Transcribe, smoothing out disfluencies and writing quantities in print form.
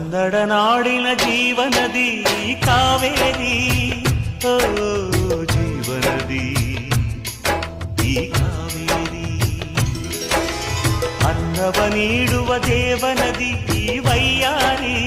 ಕನ್ನಡ ನಾಡಿನ ಜೀವನದಿ ಕಾವೇರಿ, ಓ ಜೀವನದಿ ಈ ಕಾವೇರಿ. ಅನ್ನವ ನೀಡುವ ದೇವನದಿ ಈ ವೈಯಾರಿ,